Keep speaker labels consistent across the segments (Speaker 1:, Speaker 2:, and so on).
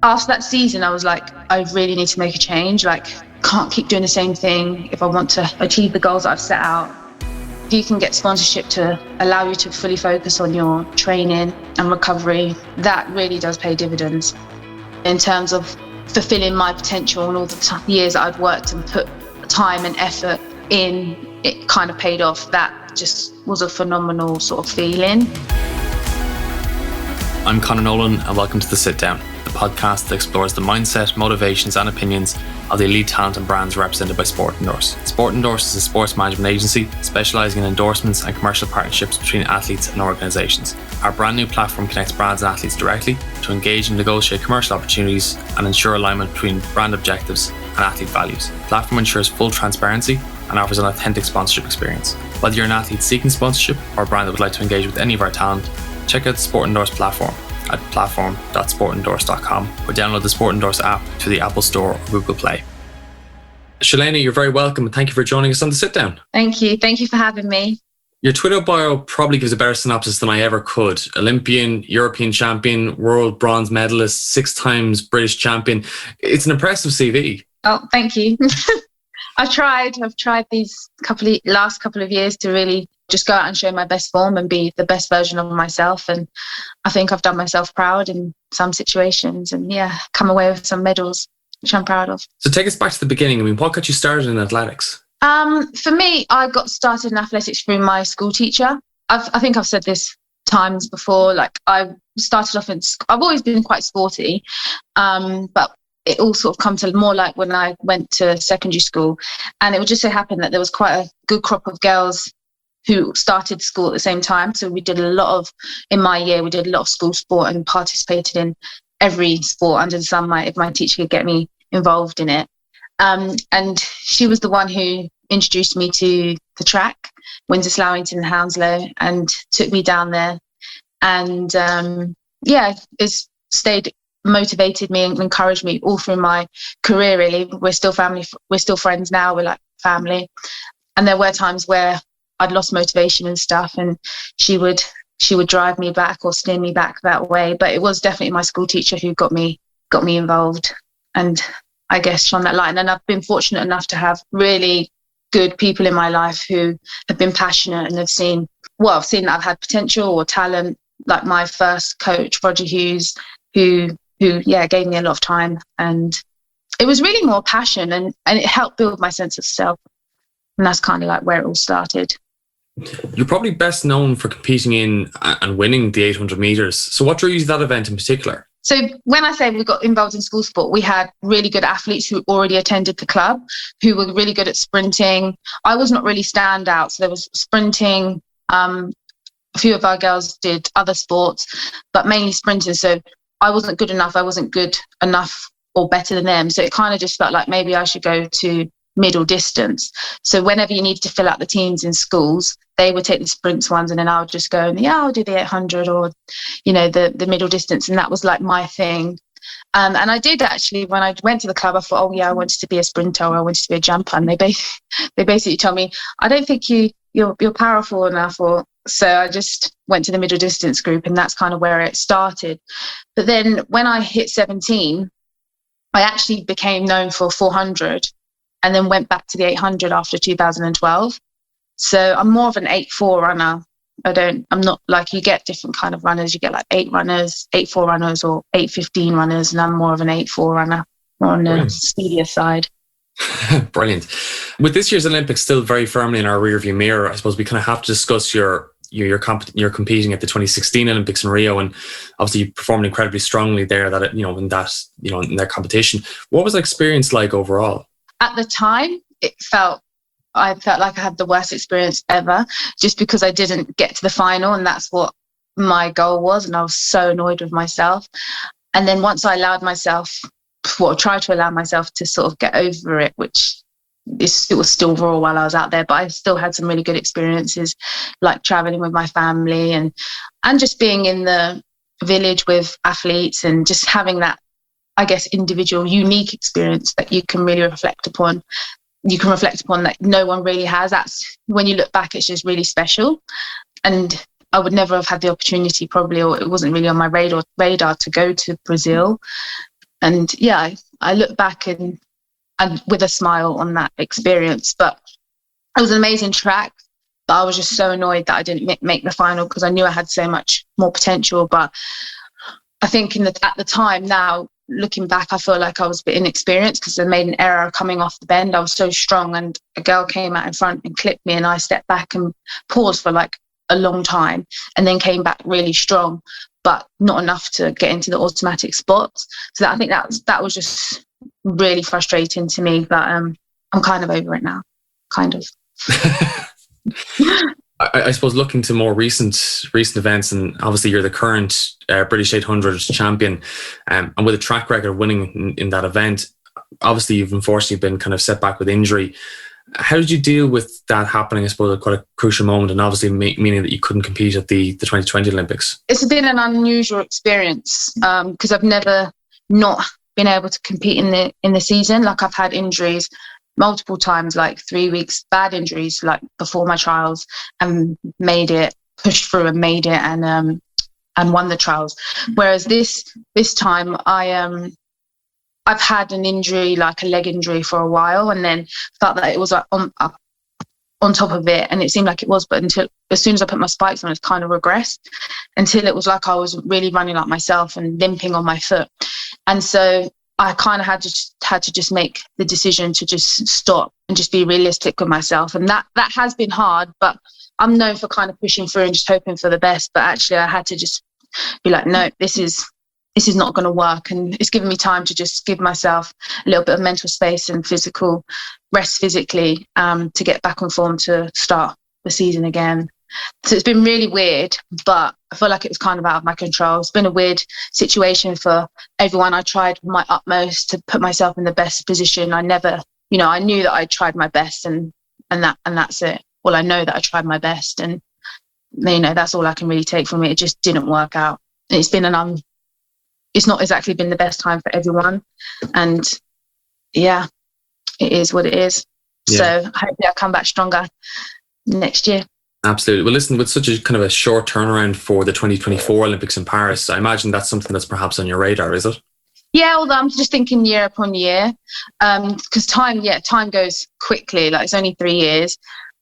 Speaker 1: After that season, I was like, I really need to make a change. Like, can't keep doing the same thing if I want to achieve the goals that I've set out. If you can get sponsorship to allow you to fully focus on your training and recovery, that really does pay dividends. In terms of fulfilling my potential and all the years that I've worked and put time and effort in, it kind of paid off. That just was a phenomenal sort of feeling.
Speaker 2: I'm Conor Nolan and welcome to The Sit Down, the podcast that explores the mindset, motivations and opinions of the elite talent and brands represented by Sport Endorse. Sport Endorse is a sports management agency specialising in endorsements and commercial partnerships between athletes and organisations. Our brand new platform connects brands and athletes directly to engage and negotiate commercial opportunities and ensure alignment between brand objectives and athlete values. The platform ensures full transparency and offers an authentic sponsorship experience. Whether you're an athlete seeking sponsorship or a brand that would like to engage with any of our talent, check out the Sport Endorse Platform at platform.sportendorse.com or download the Sport Endorse app through the Apple Store or Google Play. Shelayna, you're very welcome and thank you for joining us on The Sit Down.
Speaker 1: Thank you. Thank you for having me.
Speaker 2: Your Twitter bio probably gives a better synopsis than I ever could. Olympian, European champion, World Bronze Medalist, 6 times British champion. It's an impressive CV.
Speaker 1: Oh, thank you. I've tried these last couple of years to really just go out and show my best form and be the best version of myself. And I think I've done myself proud in some situations and come away with some medals, which I'm proud of.
Speaker 2: So take us back to the beginning. I mean, what got you started in athletics?
Speaker 1: For me, I got started in athletics through my school teacher. I think I've said this times before, like I started off I've always been quite sporty, but it all sort of come to more like when I went to secondary school, and it would just so happen that there was quite a good crop of girls who started school at the same time. So we did in my year, we did a lot of school sport and participated in every sport under the sun, if my teacher could get me involved in it. And she was the one who introduced me to the track, Windsor, Slowington and Hounslow, and took me down there. And it's motivated me and encouraged me all through my career, really. We're still family, we're still friends now, we're like family. And there were times where I'd lost motivation and stuff, and she would drive me back or steer me back that way. But it was definitely my school teacher who got me involved, and I guess shone that light. And I've been fortunate enough to have really good people in my life who have been passionate and have seen that I've had potential or talent. Like my first coach, Roger Hughes, who gave me a lot of time, and it was really more passion and it helped build my sense of self. And that's kind of like where it all started.
Speaker 2: You're probably best known for competing in and winning the 800 metres. So what drew you to that event in particular?
Speaker 1: So when I say we got involved in school sport, we had really good athletes who already attended the club, who were really good at sprinting. I was not really standout. So there was sprinting. A few of our girls did other sports, but mainly sprinting. So I wasn't good enough. I wasn't good enough or better than them. So it kind of just felt like maybe I should go to middle distance. So whenever you needed to fill out the teams in schools, they would take the sprints ones, and then I would just go and I'll do the 800 or the middle distance. And that was like my thing. And I did actually, when I went to the club, I thought, I wanted to be a sprinter or I wanted to be a jumper. And they basically told me, I don't think you're powerful enough. So I just went to the middle distance group, and that's kind of where it started. But then when I hit 17, I actually became known for 400. And then went back to the 800 after 2012. So I'm more of an 8-4 runner. I'm not like, you get different kind of runners. You get like 8 runners, 8-4 runners, or 8-15 runners. And I'm more of an 8-4 runner, more on the speedier side.
Speaker 2: Brilliant. With this year's Olympics still very firmly in our rearview mirror, I suppose we kind of have to discuss you're competing at the 2016 Olympics in Rio, and obviously you performed incredibly strongly there. In that competition, what was the experience like overall?
Speaker 1: At the time, I felt like I had the worst experience ever, just because I didn't get to the final, and that's what my goal was, and I was so annoyed with myself. And then once I tried to allow myself to sort of get over it, which it was still raw while I was out there, but I still had some really good experiences, like traveling with my family and just being in the village with athletes and just having that, I guess, individual, unique experience that you can really reflect upon. You can reflect upon that no one really has. That's when you look back, it's just really special. And I would never have had the opportunity, probably, or it wasn't really on my radar to go to Brazil. And yeah, I look back and with a smile on that experience. But it was an amazing track. But I was just so annoyed that I didn't make the final, because I knew I had so much more potential. But I think at the time, now looking back, I feel like I was a bit inexperienced because I made an error coming off the bend. I was so strong, and a girl came out in front and clipped me, and I stepped back and paused for like a long time, and then came back really strong, but not enough to get into the automatic spots. So I think that was just really frustrating to me. But I'm kind of over it now, kind of.
Speaker 2: I suppose looking to more recent events, and obviously you're the current British 800 champion, and with a track record winning in that event, obviously you've unfortunately been kind of set back with injury. How did you deal with that happening, I suppose, at quite a crucial moment, and obviously meaning that you couldn't compete at the 2020 Olympics?
Speaker 1: It's been an unusual experience because I've never not been able to compete in the season. Like, I've had injuries multiple times, like 3 weeks, bad injuries, like before my trials, and pushed through and made it, and won the trials. Whereas this time, I've had an injury, like a leg injury, for a while, and then felt that it was like on top of it, and it seemed like it was, but until as soon as I put my spikes on, it kind of regressed, until it was like I was really running like myself and limping on my foot. And so I kind of had to just make the decision to just stop and just be realistic with myself. And that has been hard, but I'm known for kind of pushing through and just hoping for the best. But actually I had to just be like, no, this is not going to work. And it's given me time to just give myself a little bit of mental space and physical rest physically, to get back on form to start the season again. So it's been really weird, but I feel like it was kind of out of my control. It's been a weird situation for everyone. I tried my utmost to put myself in the best position. I never, I knew that I tried my best, and that's it. Well, I know that I tried my best, and that's all I can really take from it. It just didn't work out. It's been it's not exactly been the best time for everyone, and yeah, it is what it is. Yeah. So hopefully I'll come back stronger next year.
Speaker 2: Absolutely. Well, listen, with such a kind of a short turnaround for the 2024 Olympics in Paris, I imagine that's something that's perhaps on your radar, is it?
Speaker 1: Yeah, although I'm just thinking year upon year, because time goes quickly. Like, it's only 3 years,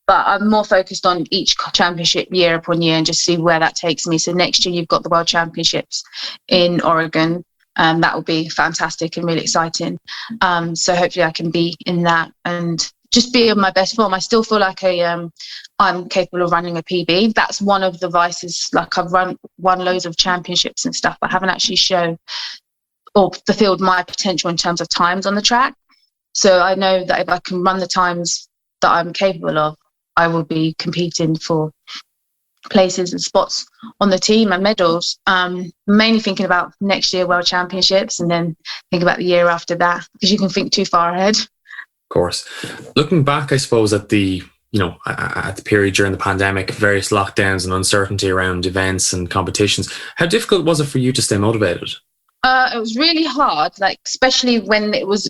Speaker 1: but I'm more focused on each championship year upon year and just see where that takes me. So next year you've got the World Championships in Oregon. That will be fantastic and really exciting. So hopefully I can be in that and just be in my best form. I still feel like I'm capable of running a PB. That's one of the vices. Like, I've won loads of championships and stuff, but I haven't actually shown or fulfilled my potential in terms of times on the track. So I know that if I can run the times that I'm capable of, I will be competing for places and spots on the team and medals. Mainly thinking about next year World Championships, and then think about the year after that, because you can think too far ahead.
Speaker 2: Of course. Looking back, I suppose, at the period during the pandemic, various lockdowns and uncertainty around events and competitions, how difficult was it for you to stay motivated?
Speaker 1: It was really hard, like, especially when it was,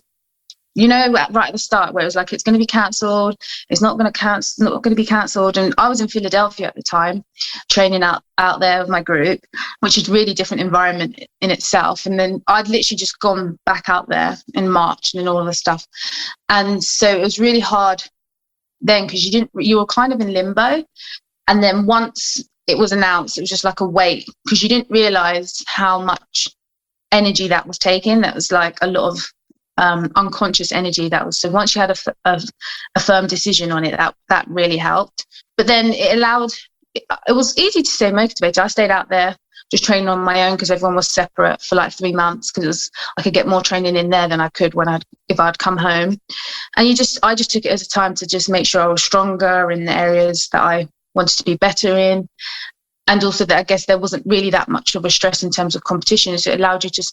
Speaker 1: right at the start, where it was like, it's going to be cancelled, it's not going to be cancelled. And I was in Philadelphia at the time, training out there with my group, which is a really different environment in itself. And then I'd literally just gone back out there in March and all of the stuff. And so it was really hard then, because you were kind of in limbo. And then once it was announced, it was just like a wait, because you didn't realise how much energy that was taking. That was like a lot of unconscious energy that was. So once you had a firm decision on it, that really helped. But then it was easy to stay motivated. I stayed out there just training on my own, because everyone was separate for like 3 months, because I could get more training in there than I could if I'd come home. And I just took it as a time to just make sure I was stronger in the areas that I wanted to be better in. And also that I guess there wasn't really that much of a stress in terms of competition. So it allowed you to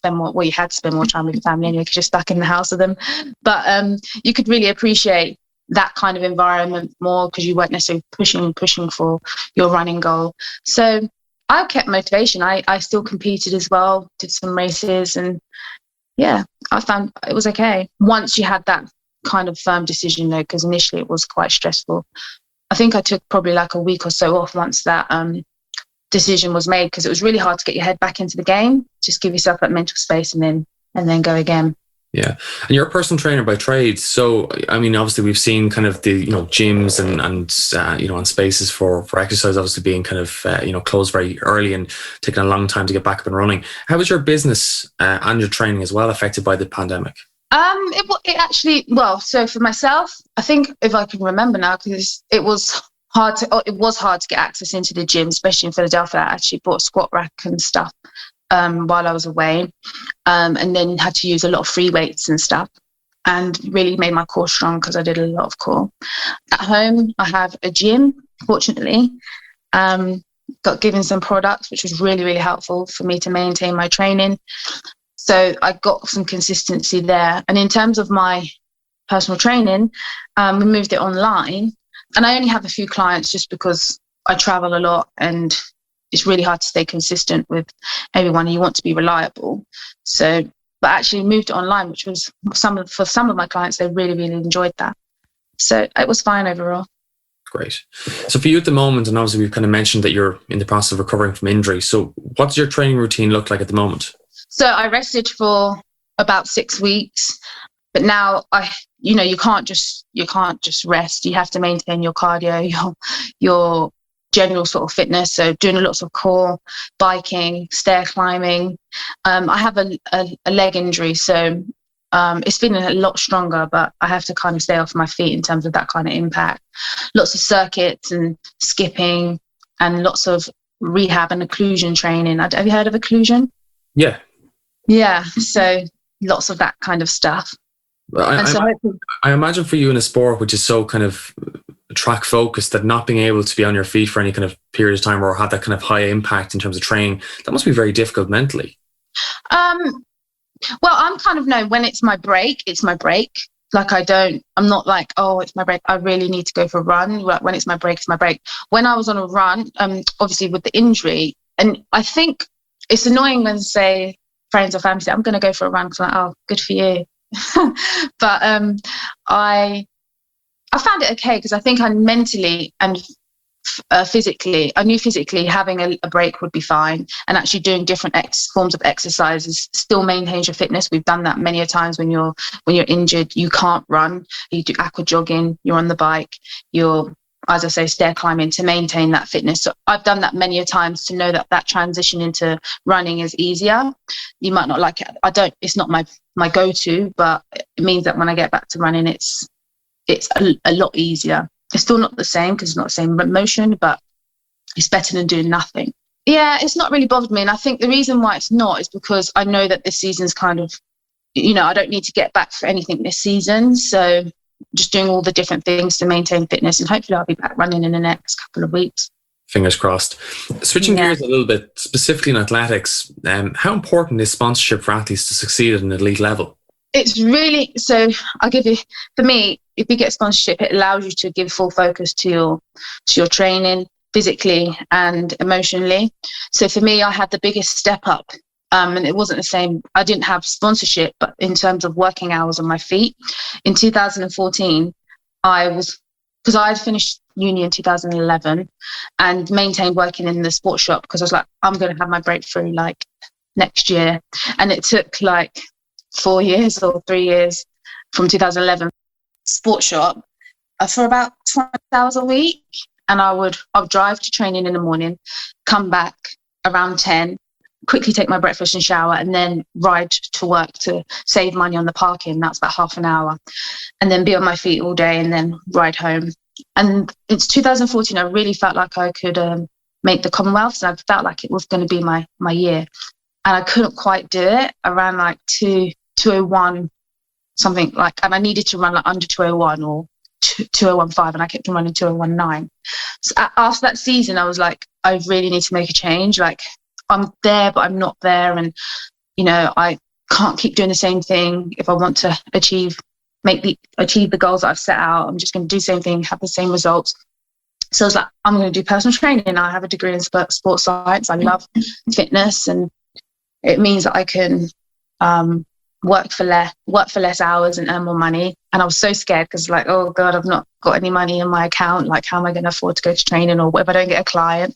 Speaker 1: you had to spend more time with your family anyway, because you're stuck in the house with them. But you could really appreciate that kind of environment more, because you weren't necessarily pushing for your running goal. So I kept motivation. I still competed as well, did some races, and yeah, I found it was okay. Once you had that kind of firm decision though, because initially it was quite stressful. I think I took probably like a week or so off once that decision was made, because it was really hard to get your head back into the game. Just give yourself that mental space and then and then go again.
Speaker 2: Yeah. And you're a personal trainer by trade. So, I mean, obviously we've seen kind of the, gyms and spaces for exercise obviously being kind of, closed very early and taking a long time to get back up and running. How was your business and your training as well affected by the pandemic?
Speaker 1: It actually, well, so for myself, I think if I can remember now, because it was hard to get access into the gym, especially in Philadelphia. I actually bought a squat rack and stuff while I was away, and then had to use a lot of free weights and stuff, and really made my core strong because I did a lot of core. At home, I have a gym, fortunately. Got given some products, which was really, really helpful for me to maintain my training. So I got some consistency there. And in terms of my personal training, we moved it online. And I only have a few clients just because I travel a lot and it's really hard to stay consistent with everyone. You want to be reliable. So, but actually moved it online, which was for some of my clients, they really, really enjoyed that. So it was fine overall.
Speaker 2: Great. So for you at the moment, and obviously we've kind of mentioned that you're in the process of recovering from injury. So what does your training routine look like at the moment?
Speaker 1: So I rested for about 6 weeks, but now you can't just rest. You have to maintain your cardio, your general sort of fitness. So doing lots of core, biking, stair climbing. I have a leg injury, so it's feeling a lot stronger, but I have to kind of stay off my feet in terms of that kind of impact. Lots of circuits and skipping and lots of rehab and occlusion training. Have you heard of occlusion?
Speaker 2: Yeah.
Speaker 1: Yeah, so lots of that kind of stuff.
Speaker 2: I imagine for you in a sport which is so kind of track focused, that not being able to be on your feet for any kind of period of time or have that kind of high impact in terms of training, that must be very difficult mentally.
Speaker 1: Well, I'm kind of when it's my break, it's my break. Like I'm not like, oh, it's my break, I really need to go for a run. When it's my break, it's my break. When I was on a run, obviously with the injury, and I think it's annoying when say friends or family say, I'm going to go for a run, because I'm like, oh, good for you. But I found it okay, because I think I mentally and physically, I knew physically having a break would be fine, and actually doing different forms of exercises still maintains your fitness. We've done that many a times when you're injured, you can't run, you do aqua jogging, you're on the bike, you're, as I say, stair climbing to maintain that fitness. So I've done that many a times to know that transition into running is easier. You might not like it. It's not my go-to, but it means that when I get back to running, it's a lot easier. It's still not the same because it's not the same motion, but it's better than doing nothing. Yeah, it's not really bothered me. And I think the reason why it's not is because I know that this season's kind of, I don't need to get back for anything this season. So just doing all the different things to maintain fitness, and hopefully I'll be back running in the next couple of weeks.
Speaker 2: Fingers crossed. Switching gears a little bit, specifically in athletics, how important is sponsorship for athletes to succeed at an elite level?
Speaker 1: It's really, so I'll give you, for me, if you get sponsorship, it allows you to give full focus to your training physically and emotionally. So for me, I had the biggest step up, and it wasn't the same. I didn't have sponsorship, but in terms of working hours on my feet, in 2014, because I had finished uni in 2011 and maintained working in the sports shop, because I was like, I'm going to have my breakthrough like next year. And it took like 4 years or 3 years from 2011 sports shop for about 20 hours a week. And I would drive to training in the morning, come back around 10, quickly take my breakfast and shower, and then ride to work to save money on the parking. That's about half an hour. And then be on my feet all day and then ride home. And it's 2014, I really felt like I could make the Commonwealth. And I felt like it was going to be my year. And I couldn't quite do it. I ran like 2:01, something like, and I needed to run like under 2:01 or 2:01.5, and I kept on running 2:01.9. So after that season, I was like, I really need to make a change. Like, I'm there, but I'm not there. And, I can't keep doing the same thing. If I want to achieve the goals that I've set out, I'm just going to do the same thing, have the same results. So I was like, I'm going to do personal training. I have a degree in sports science. I love fitness, and it means that I can work for less hours and earn more money. And I was so scared because like, oh God, I've not got any money in my account. Like, how am I going to afford to go to training, or what if I don't get a client?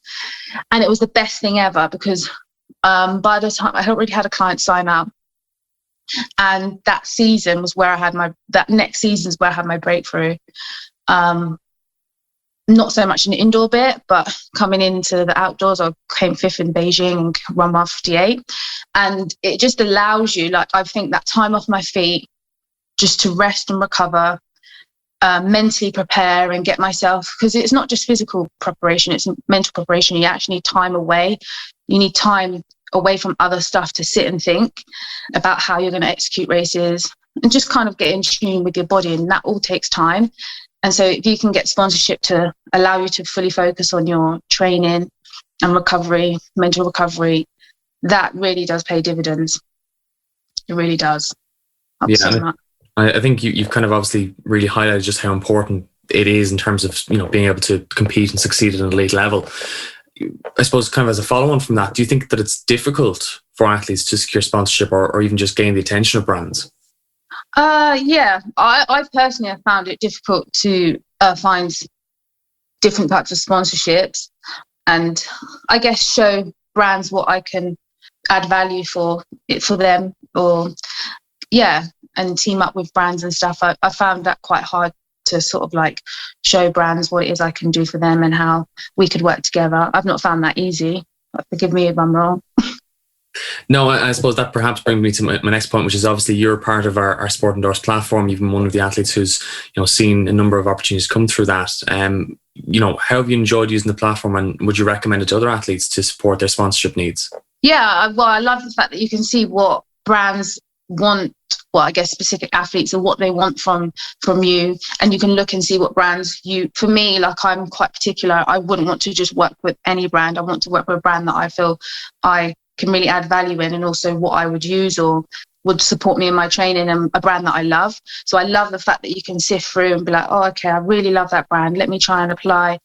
Speaker 1: And it was the best thing ever, because by the time I already had a client sign up, And that season was where I had that next season is where I had my breakthrough. Not so much in the indoor bit, but coming into the outdoors, I came 5th in Beijing and run 1:58. And it just allows you, like, I think that time off my feet, just to rest and recover, mentally prepare and get myself, because it's not just physical preparation, it's mental preparation. You actually need time away. You need time away from other stuff to sit and think about how you're going to execute races and just kind of get in tune with your body. And that all takes time. And so if you can get sponsorship to allow you to fully focus on your training and recovery, mental recovery, that really does pay dividends. It really does.
Speaker 2: Yeah, I think you've kind of obviously really highlighted just how important it is in terms of, being able to compete and succeed at an elite level. I suppose kind of as a follow-on from that, do you think that it's difficult for athletes to secure sponsorship or even just gain the attention of brands?
Speaker 1: Yeah, I personally have found it difficult to find different types of sponsorships and I guess show brands what I can add value for them, or and team up with brands and stuff. I found that quite hard to sort of like show brands what it is I can do for them and how we could work together. I've not found that easy. Forgive me if I'm wrong.
Speaker 2: No, I suppose that perhaps brings me to my next point, which is obviously you're part of our Sport Endorse platform. You've been one of the athletes who's seen a number of opportunities come through that. How have you enjoyed using the platform, and would you recommend it to other athletes to support their sponsorship needs? Yeah,
Speaker 1: well, I love the fact that you can see what brands want. Well, I guess specific athletes and what they want from you, and you can look and see what brands for me, like I'm quite particular. I wouldn't want to just work with any brand. I want to work with a brand that I feel I can really add value in, and also what I would use or would support me in my training, and a brand that I love. So I love the fact that you can sift through and be like, oh, okay, I really love that brand. Let me try and apply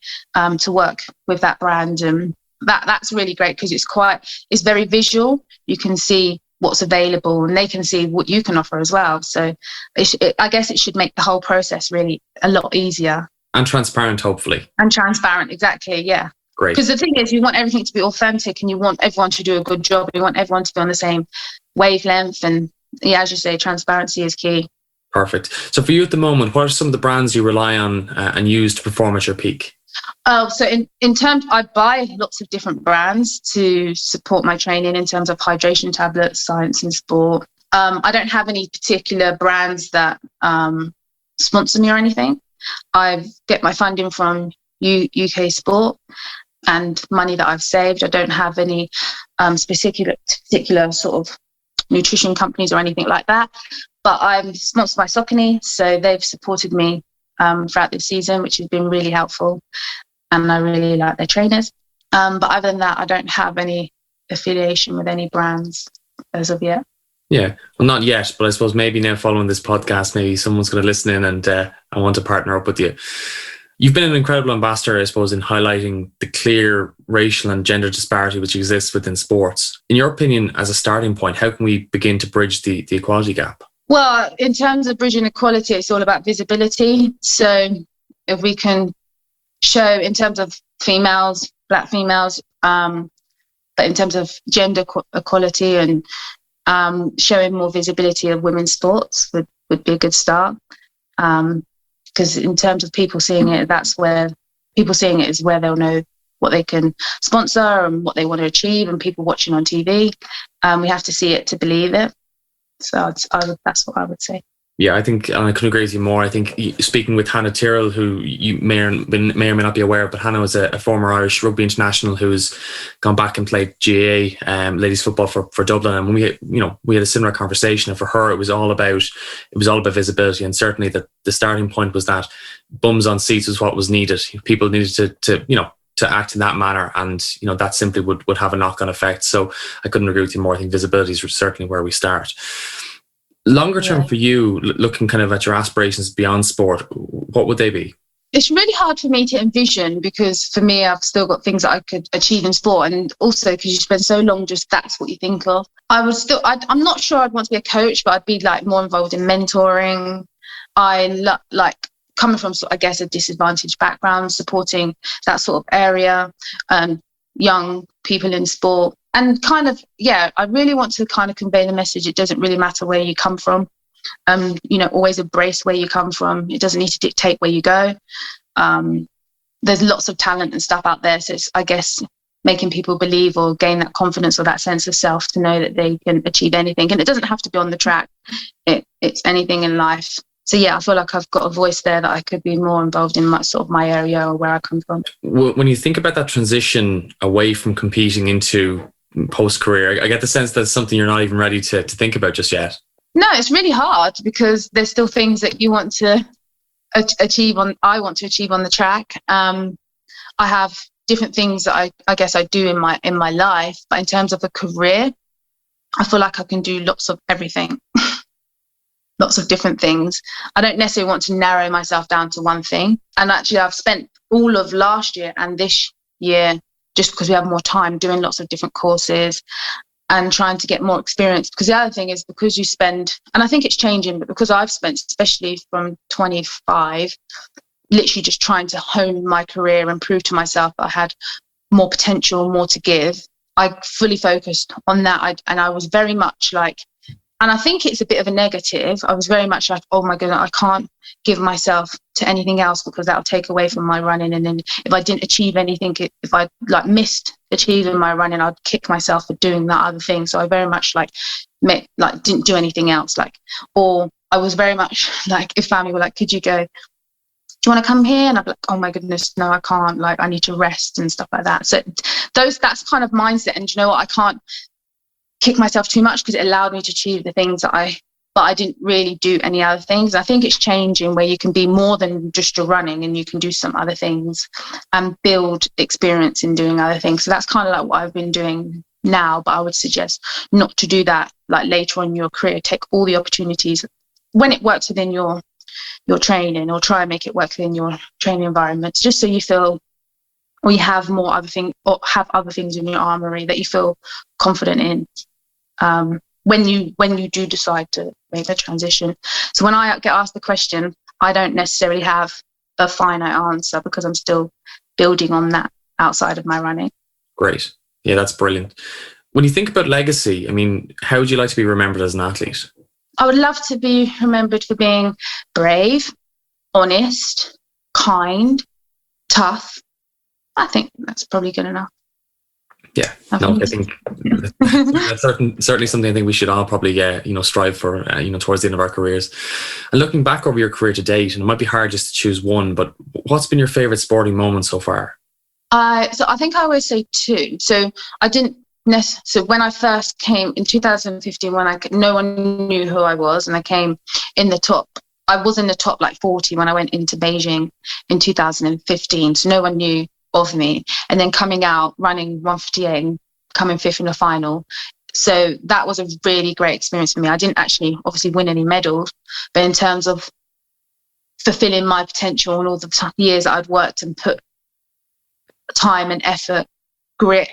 Speaker 1: to work with that brand. And that's really great because it's very visual. You can see what's available and they can see what you can offer as well. So I guess it should make the whole process really a lot easier.
Speaker 2: And transparent, hopefully.
Speaker 1: And transparent, exactly, yeah.
Speaker 2: Great.
Speaker 1: Because the thing is, you want everything to be authentic and you want everyone to do a good job. You want everyone to be on the same wavelength. And yeah, as you say, transparency is key.
Speaker 2: Perfect. So for you at the moment, what are some of the brands you rely on and use to perform at your peak?
Speaker 1: So in terms, I buy lots of different brands to support my training in terms of hydration tablets, science and sport. I don't have any particular brands that sponsor me or anything. I get my funding from UK Sport and money that I've saved. I don't have any particular sort of nutrition companies or anything like that. But I'm sponsored by Saucony, so they've supported me throughout this season, which has been really helpful. And I really like their trainers. But other than that, I don't have any affiliation with any brands as of yet.
Speaker 2: Yeah, well, not yet, but I suppose maybe now following this podcast, maybe someone's going to listen in and want to partner up with you. You've been an incredible ambassador, I suppose, in highlighting the clear racial and gender disparity which exists within sports. In your opinion, as a starting point, how can we begin to bridge the equality gap?
Speaker 1: Well, in terms of bridging equality, it's all about visibility. So if we can show in terms of females, black females, but in terms of gender equality and showing more visibility of women's sports would be a good start. Because in terms of people seeing it, is where they'll know what they can sponsor and what they want to achieve, and people watching on TV. We have to see it to believe it. So that's what I would say.
Speaker 2: Yeah, I think, and I couldn't agree with you more. I think speaking with Hannah Tyrrell, who you may or may not be aware of, but Hannah was a former Irish rugby international who's gone back and played GAA ladies football for Dublin. And when we had a similar conversation, and for her it was all about visibility, and certainly that the starting point was that bums on seats was what was needed. People needed to act in that manner, and that simply would have a knock-on effect. So I couldn't agree with you more. I think visibility is certainly where we start. Longer term for you, looking kind of at your aspirations beyond sport, what would they be?
Speaker 1: It's really hard for me to envision, because for me, I've still got things that I could achieve in sport. And also because you spend so long, just that's what you think of. I'm not sure I'd want to be a coach, but I'd be like more involved in mentoring. I like coming from, I guess, a disadvantaged background, supporting that sort of area, young people in sport, and kind of, I really want to kind of convey the message. It doesn't really matter where you come from. Always embrace where you come from. It doesn't need to dictate where you go. There's lots of talent and stuff out there. So it's, I guess, making people believe or gain that confidence or that sense of self to know that they can achieve anything. And it doesn't have to be on the track. It's anything in life. So I feel like I've got a voice there that I could be more involved in my area or where I come from.
Speaker 2: When you think about that transition away from competing into post-career, I get the sense that it's something you're not even ready to think about just yet.
Speaker 1: No, it's really hard because there's still things that you want to achieve I want to achieve on the track. I have different things that I guess I do in my life, but in terms of a career, I feel like I can do lots of everything. Lots of different things. I don't necessarily want to narrow myself down to one thing. And actually, I've spent all of last year and this year, just because we have more time, doing lots of different courses and trying to get more experience. Because the other thing is, because you spend, and I think it's changing, but because I've spent, especially from 25, literally just trying to hone my career and prove to myself I had more potential, more to give, I fully focused on that. And I was very much like, and I think it's a bit of a negative. I was very much like, oh my goodness, I can't give myself to anything else because that'll take away from my running. And then if I didn't achieve anything, if I missed achieving my running, I'd kick myself for doing that other thing. So I very much didn't do anything else. Or I was very much like, if family were like, could you go, do you want to come here? And I'd be like, oh my goodness, no, I can't. I need to rest and stuff like that. So that's kind of mindset. And you know what? I can't kick myself too much because it allowed me to achieve the things but I didn't really do any other things. I think it's changing where you can be more than just your running and you can do some other things and build experience in doing other things. So that's kind of like what I've been doing now, but I would suggest not to do that later on in your career. Take all the opportunities when it works within your training, or try and make it work within your training environments, just so you feel, or you have more other things, or have other things in your armory that you feel confident in when you do decide to make the transition. So when I get asked the question, I don't necessarily have a finite answer because I'm still building on that outside of my running.
Speaker 2: Great. Yeah, that's brilliant. When you think about legacy, I mean, how would you like to be remembered as an athlete?
Speaker 1: I would love to be remembered for being brave, honest, kind, tough. I think that's probably good enough.
Speaker 2: Yeah, I think that's certainly something I think we should all probably strive for towards the end of our careers. And looking back over your career to date, and it might be hard just to choose one, but what's been your favorite sporting moment so far?
Speaker 1: So I think I always say two. So so when I first came in 2015, when no one knew who I was, and I came in the top. I was in the top 40 when I went into Beijing in 2015. So no one knew of me, and then coming out running 158 and coming fifth in the final. So that was a really great experience for me. I didn't actually obviously win any medals, but in terms of fulfilling my potential and all the years that I'd worked and put time and effort, grit,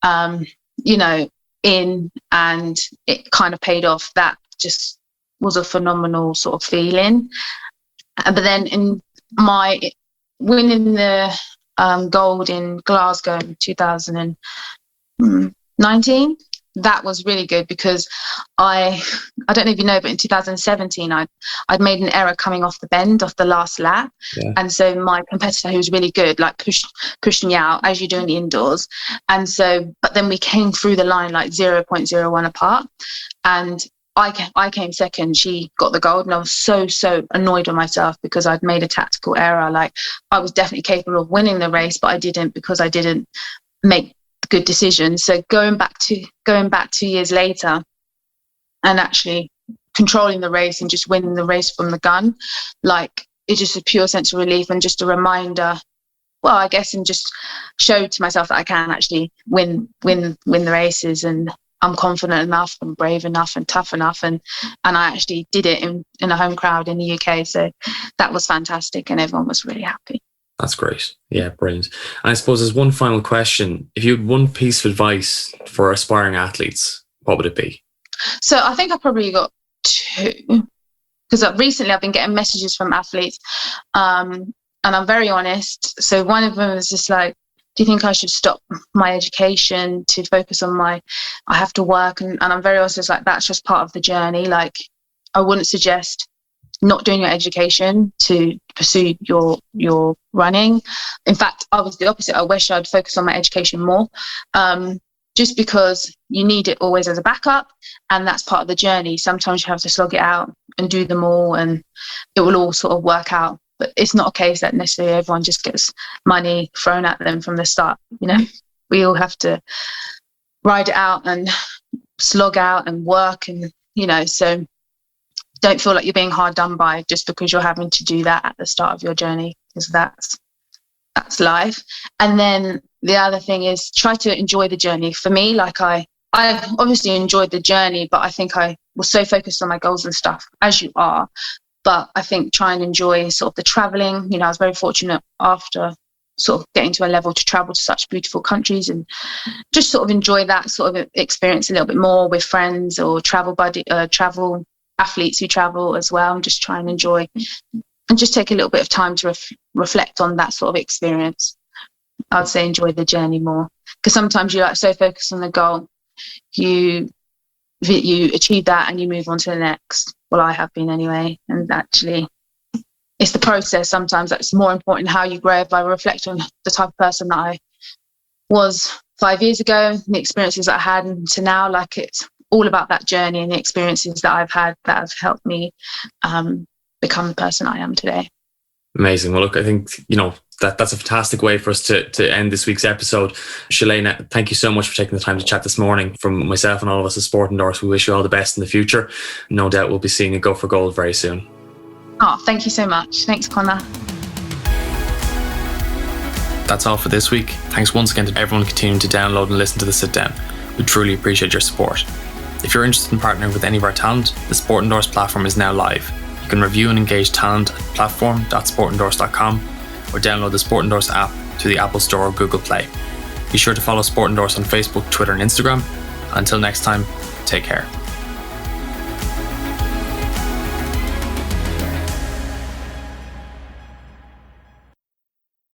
Speaker 1: in, and it kind of paid off. That just was a phenomenal sort of feeling. But then in my winning the gold in Glasgow in 2019, that was really good because I don't know if you know, but in 2017 I'd made an error coming off the bend off the last lap. Yeah. And so my competitor, who was really good, pushed me out, as you do in the indoors. And so, but then we came through the line 0.01 apart, and I came second, she got the gold, and I was so annoyed with myself because I'd made a tactical error. I was definitely capable of winning the race, but I didn't, because I didn't make good decisions. So going back 2 years later and actually controlling the race and just winning the race from the gun, it's just a pure sense of relief and just a reminder, well, I guess, and just showed to myself that I can actually win the races, and I'm confident enough and brave enough and tough enough, and I actually did it in a home crowd in the UK. So that was fantastic, and everyone was really happy.
Speaker 2: That's great. Yeah, brilliant. And I suppose as one final question, if you had one piece of advice for aspiring athletes, what would it be?
Speaker 1: So I think I probably got two, because recently I've been getting messages from athletes, and I'm very honest. So one of them is just do you think I should stop my education to focus on I have to work? And I'm very honest, like, that's just part of the journey. Like, I wouldn't suggest not doing your education to pursue your running. In fact, I was the opposite. I wish I'd focus on my education more, just because you need it always as a backup, and that's part of the journey. Sometimes you have to slog it out and do them all, and it will all sort of work out. But it's not a case that necessarily everyone just gets money thrown at them from the start. You know, we all have to ride it out and slog out and work, and, you know, so don't feel like you're being hard done by just because you're having to do that at the start of your journey, because that's life. And then the other thing is try to enjoy the journey. For me, like, I obviously enjoyed the journey, but I think I was so focused on my goals and stuff, as you are. But I think try and enjoy sort of the traveling. You know, I was very fortunate after sort of getting to a level to travel to such beautiful countries, and just sort of enjoy that sort of experience a little bit more with friends or travel athletes who travel as well, and just try and enjoy and just take a little bit of time to reflect on that sort of experience. I would say enjoy the journey more, because sometimes you're like so focused on the goal, you achieve that and you move on to the next. Well, I have been anyway. And actually, it's the process sometimes that's more important, how you grow. If I reflect on the type of person that I was 5 years ago, the experiences that I had, and to now, like, it's all about that journey and the experiences that I've had that have helped me become the person I am today.
Speaker 2: Amazing. Well, look, I think, you know, that's a fantastic way for us to end this week's episode. Shelayna, thank you so much for taking the time to chat this morning. From myself and all of us at Sport Endorse, we wish you all the best in the future. No doubt we'll be seeing you go for gold very soon.
Speaker 1: Oh, thank you so much. Thanks, Connor.
Speaker 2: That's all for this week. Thanks once again to everyone continuing to download and listen to the Sit Down. We truly appreciate your support. If you're interested in partnering with any of our talent, the Sport Endorse Platform is now live. You can review and engage talent at platform.sportendorse.com or download the Sport Endorse app through the Apple Store or Google Play. Be sure to follow Sport Endorse on Facebook, Twitter and Instagram. Until next time, take care.